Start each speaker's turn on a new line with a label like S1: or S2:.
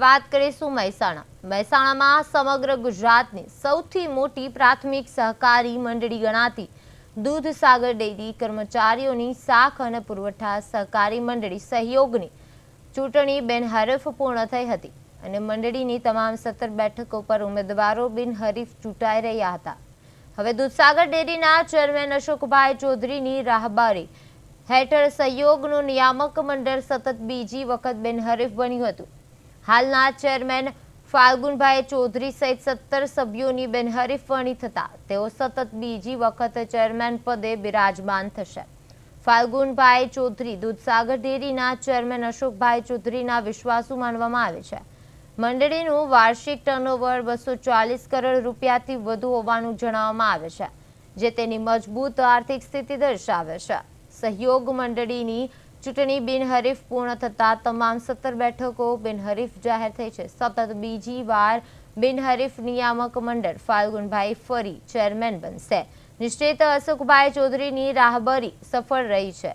S1: વાત કરીશું મહેસાણામાં સમગ્ર ગુજરાતની સૌથી મોટી પ્રાથમિક સહકારી મંડળી ગણાતી દૂધસાગર ડેરી કર્મચારીઓની શાખ અને પુરવઠા સહકારી મંડળી સહયોગની ચૂંટણી બિનહરીફ પૂર્ણ થઈ હતી અને મંડળીની તમામ 17 બેઠકો પર ઉમેદવારો બિનહરીફ ચૂંટાઈ રહ્યા હતા। હવે દૂધસાગર ડેરીના ચેરમેન અશોકભાઈ ચૌધરીની રાહબરી હેઠળ સહયોગનું નિયામક મંડળ સતત બીજી વખત બિનહરીફ બન્યું હતું। હાલના ચેરમેન ફાલ્ગુનભાઈ ચૌધરી સહિત 17 સભ્યોની બિનહરીફવણી થતા તેઓ સતત બીજી વખત ચેરમેન પદે બિરાજમાન થશે। ફાલ્ગુનભાઈ ચૌધરી દૂધસાગર ડેરીના ચેરમેન અશોકભાઈ ચૌધરીના વિશ્વાસુ માનવામાં આવે છે। મંડળીનું વાર્ષિક ટર્નઓવર 240 કરોડ રૂપિયાથી વધુ હોવાનું જણાવવામાં આવે છે, જે તેની મજબૂત આર્થિક સ્થિતિ દર્શાવે છે। સહયોગ મંડળીની ચૂંટણી બિનહરીફ પૂર્ણ થતા તમામ 17 બેઠકો બિનહરીફ જાહેર થઈ છે। સતત બીજી વાર બિનહરીફ નિયામક મંડળ ફાલ્ગુનભાઈ ફરી ચેરમેન બનશે। નિશ્ચિત અશોકભાઈ ચૌધરીની રાહબરી સફળ રહી છે।